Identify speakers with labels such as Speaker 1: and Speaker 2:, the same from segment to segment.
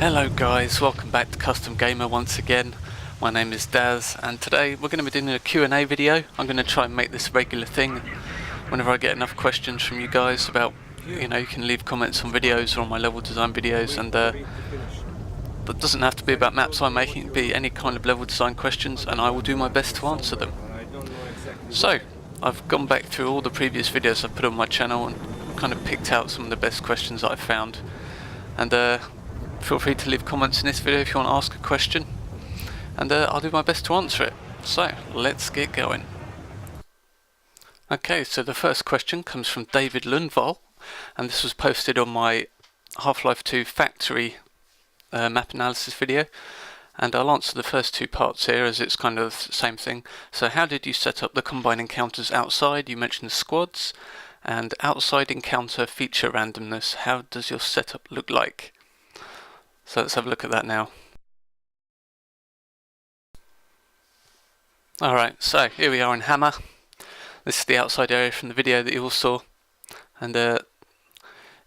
Speaker 1: Hello guys, welcome back to Custom Gamer once again. My name is Daz and today we're going to be doing a Q&A video. I'm going to try and make this a regular thing. Whenever I get enough questions from you guys about, you can leave comments on videos or on my level design videos, and that doesn't have to be about maps I'm making, it can be any kind of level design questions and I will do my best to answer them. So, I've gone back through all the previous videos I've put on my channel and kind of picked out some of the best questions that I've found. And feel free to leave comments in this video if you want to ask a question, and I'll do my best to answer it. So, let's get going. Okay, so the first question comes from David Lundvall, and this was posted on my Half-Life 2 factory map analysis video, and I'll answer the first two parts here as it's kind of the same thing. So how did you set up the combine encounters outside? You mentioned squads, and outside encounter feature randomness. How does your setup look like? So let's have a look at that now. Alright, so here we are in Hammer. This is the outside area from the video that you all saw. And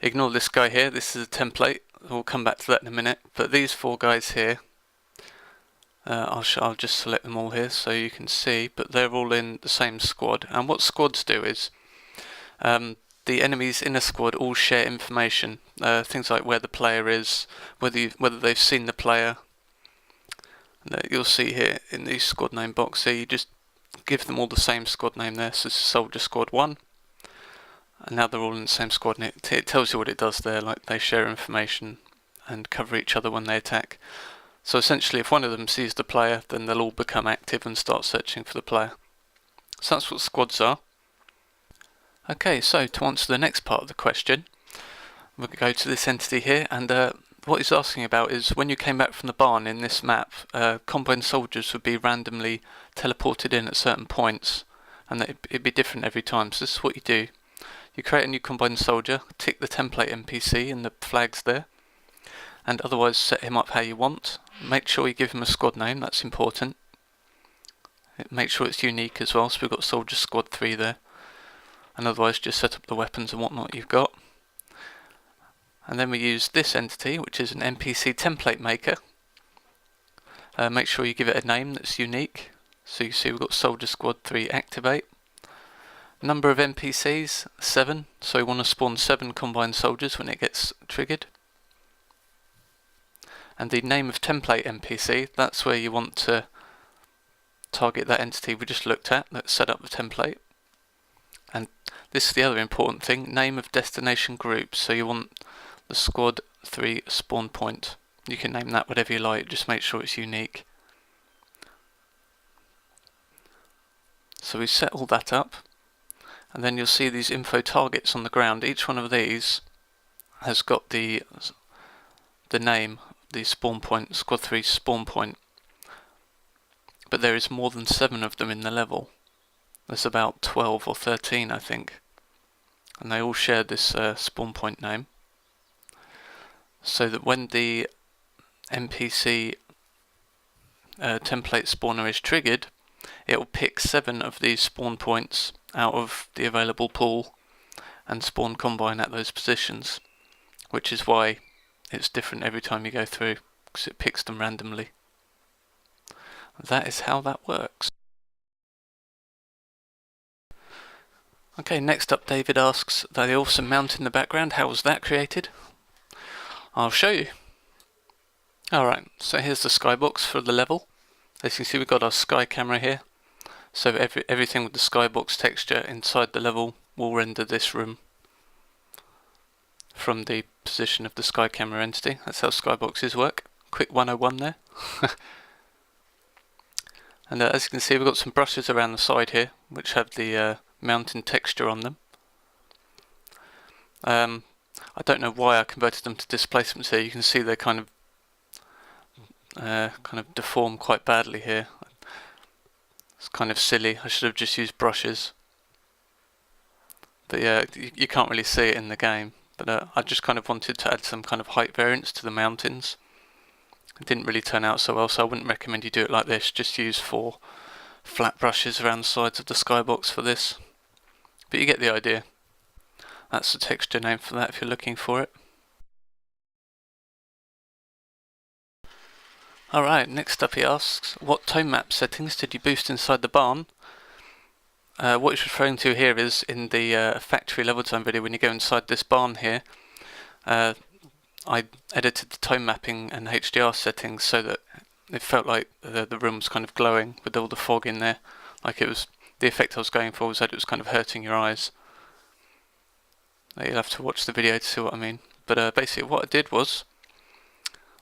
Speaker 1: ignore this guy here, this is a template. We'll come back to that in a minute. But these four guys here, I'll just select them all here so you can see, but they're all in the same squad. And what squads do is, the enemies in a squad all share information, things like where the player is, whether they've seen the player. And, you'll see here in the squad name box here, you just give them all the same squad name there. So this is Soldier Squad 1, and now they're all in the same squad, and it tells you what it does there, like they share information and cover each other when they attack. So essentially if one of them sees the player, then they'll all become active and start searching for the player. So that's what squads are. Okay, so to answer the next part of the question, we'll go to this entity here, and what he's asking about is when you came back from the barn in this map, combine soldiers would be randomly teleported in at certain points, and it'd be different every time. So this is what you do. You create a new combined soldier, tick the template NPC and the flags there, and otherwise set him up how you want. Make sure you give him a squad name, that's important. Make sure it's unique as well, so we've got Soldier Squad 3 there. And otherwise just set up the weapons and whatnot you've got. And then we use this entity, which is an NPC template maker. Make sure you give it a name that's unique. So you see we've got Soldier Squad 3 activate. Number of NPCs, 7. So we want to spawn 7 combined soldiers when it gets triggered. And the name of template NPC, that's where you want to target that entity we just looked at, that set up the template. And this is the other important thing, name of destination group. So you want the Squad 3 spawn point. You can name that whatever you like, just make sure it's unique. So we set all that up, and then you'll see these info targets on the ground. Each one of these has got the name, the spawn point, Squad 3 spawn point. But there is more than 7 of them in the level. There's about 12 or 13 I think, and they all share this spawn point name, so that when the NPC template spawner is triggered, it will pick 7 of these spawn points out of the available pool and spawn combine at those positions, which is why it's different every time you go through, because it picks them randomly. That is how that works. Okay, next up David asks, the awesome mountain in the background, how was that created? I'll show you. Alright, so here's the skybox for the level. As you can see we've got our sky camera here. So everything with the skybox texture inside the level will render this room from the position of the sky camera entity. That's how skyboxes work. Quick 101 there. And as you can see we've got some brushes around the side here which have the mountain texture on them. I don't know why I converted them to displacements here. You can see they kind of deform quite badly here. It's kind of silly. I should have just used brushes. But yeah, you can't really see it in the game. But I just kind of wanted to add some kind of height variance to the mountains. It didn't really turn out so well, so I wouldn't recommend you do it like this. Just use 4 flat brushes around the sides of the skybox for this. But you get the idea. That's the texture name for that if you're looking for it. Alright, next up he asks, what Tonemap settings did you boost inside the barn? What he's referring to here is in the factory level design video, when you go inside this barn here, I edited the tone mapping and HDR settings so that it felt like the room was kind of glowing with all the fog in there. Like it was, the effect I was going for was that it was kind of hurting your eyes. You'll have to watch the video to see what I mean. But basically what I did was,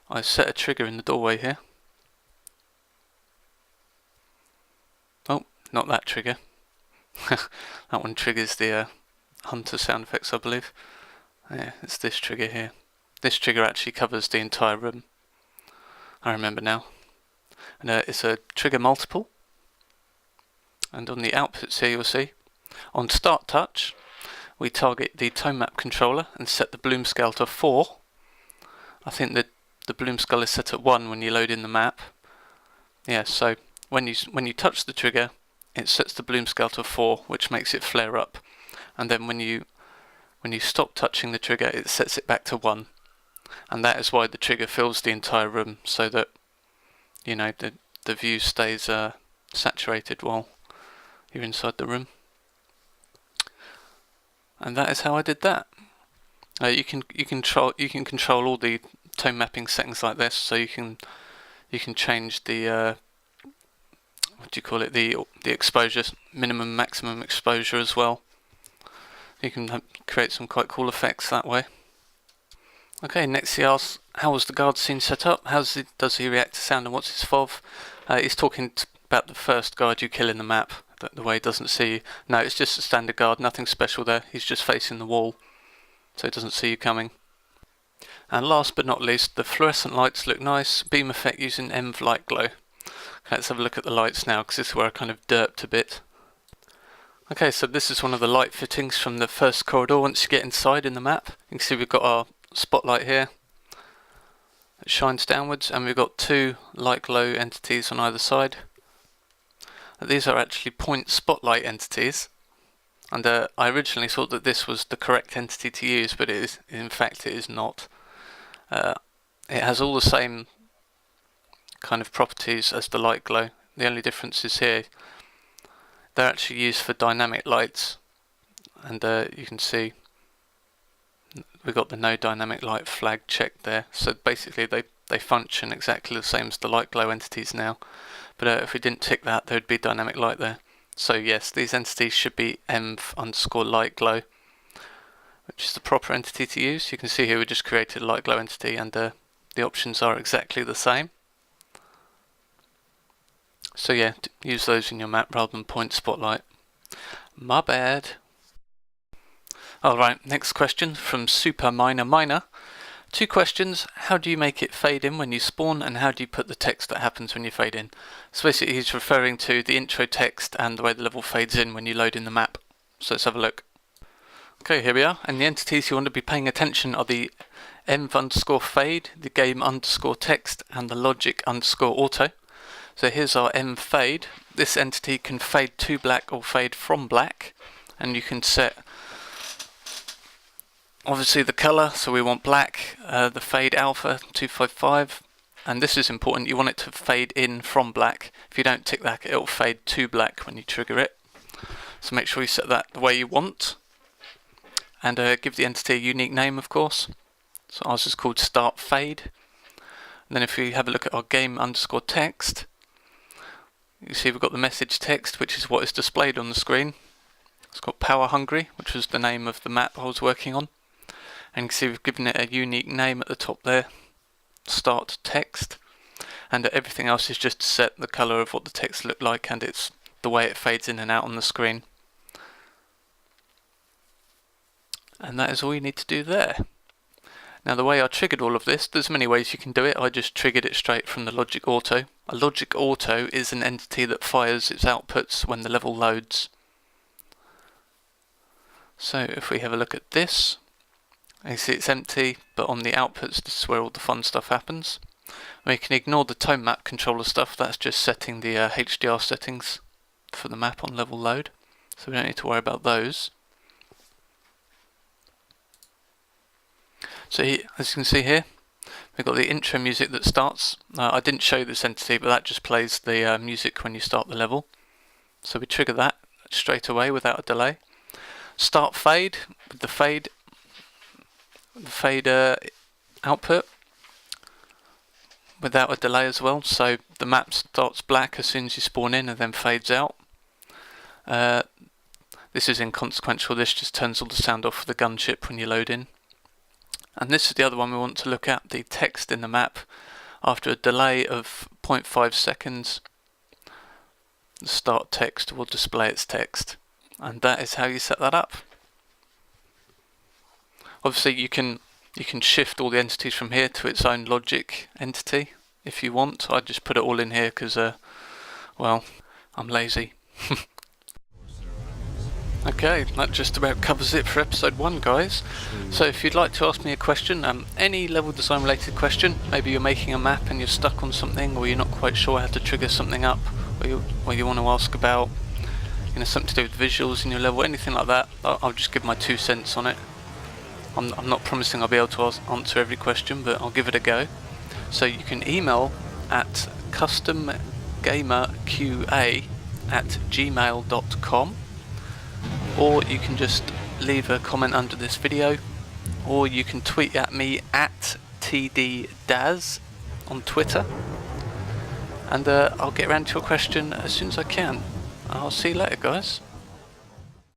Speaker 1: I set a trigger in the doorway here. Oh, not that trigger. That one triggers the hunter sound effects, I believe. Yeah, it's this trigger here. This trigger actually covers the entire room. I remember now. And it's a trigger multiple. And on the outputs here you'll see, on start touch, we target the Tonemap controller and set the bloom scale to 4. I think that the bloom scale is set at 1 when you load in the map. Yeah, so when you touch the trigger, it sets the bloom scale to 4, which makes it flare up. And then when you stop touching the trigger, it sets it back to 1. And that is why the trigger fills the entire room, so that, you know, the view stays saturated while you're inside the room. And that is how I did that. You can control all the tone mapping settings like this, so you can change the what do you call it, the exposure, minimum maximum exposure as well. You can create some quite cool effects that way. Okay, next he asks, how was the guard scene set up? Does he react to sound and what's his FOV? He's talking about the first guard you kill in the map, the way he doesn't see you. No, it's just a standard guard, nothing special there. He's just facing the wall, so he doesn't see you coming. And last but not least, the fluorescent lights look nice. Beam effect using ENV light glow. Okay, let's have a look at the lights now, because this is where I kind of derped a bit. Okay, so this is one of the light fittings from the first corridor once you get inside in the map. You can see we've got our spotlight here. It shines downwards, and we've got 2 light glow entities on either side. These are actually point spotlight entities, and I originally thought that this was the correct entity to use, but in fact it is not. It has all the same kind of properties as the light glow. The only difference is here they're actually used for dynamic lights, and you can see we've got the no dynamic light flag checked there. So basically they function exactly the same as the light glow entities now, but if we didn't tick that, there would be dynamic light there. So yes, these entities should be env_light glow, which is the proper entity to use. You can see here we just created a light glow entity, and the options are exactly the same. So yeah, use those in your map rather than point spotlight. My bad. Alright, next question from Super Minor Miner. 2 questions. How do you make it fade in when you spawn, and how do you put the text that happens when you fade in? So basically he's referring to the intro text and the way the level fades in when you load in the map. So let's have a look. Okay, here we are, and the entities you want to be paying attention are the env_fade, the game_text, and the logic_auto. So here's our env fade. This entity can fade to black or fade from black, and you can set obviously the color, so we want black, the fade alpha 255, and this is important, you want it to fade in from black. If you don't tick that, it'll fade to black when you trigger it. So make sure you set that the way you want, and give the entity a unique name, of course. So ours is called start fade. And then if we have a look at our game_text, you see we've got the message text, which is what is displayed on the screen. It's got Power Hungry, which was the name of the map I was working on. And you can see we've given it a unique name at the top there, start text. And everything else is just to set the colour of what the text looked like, and it's the way it fades in and out on the screen. And that is all you need to do there. Now the way I triggered all of this, there's many ways you can do it. I just triggered it straight from the logic auto. A logic auto is an entity that fires its outputs when the level loads. So if we have a look at this, you see it's empty, but on the outputs this is where all the fun stuff happens. We can ignore the tone map controller stuff, that's just setting the HDR settings for the map on level load, so we don't need to worry about those. So as you can see here, We've got the intro music that starts. I didn't show you this entity, but that just plays the music when you start the level. So we trigger that straight away without a delay. Start fade with the fade output without a delay as well. So the map starts black as soon as you spawn in and then fades out. This is inconsequential. This just turns all the sound off for the gunship when you load in. And this is the other one we want to look at, the text in the map. After a delay of 0.5 seconds, the start text will display its text. And that is how you set that up. Obviously you can shift all the entities from here to its own logic entity if you want. I just put it all in here because, well, I'm lazy. Okay, that just about covers it for episode 1, guys. So if you'd like to ask me a question, any level design related question, maybe you're making a map and you're stuck on something, or you're not quite sure how to trigger something up, or you want to ask about, something to do with visuals in your level, anything like that, I'll just give my 2 cents on it. I'm not promising I'll be able to answer every question, but I'll give it a go. So you can email at customgamerqa@gmail.com, or you can just leave a comment under this video, or you can tweet at me at TDDaz on Twitter, and I'll get around to your question as soon as I can. I'll see you later, guys.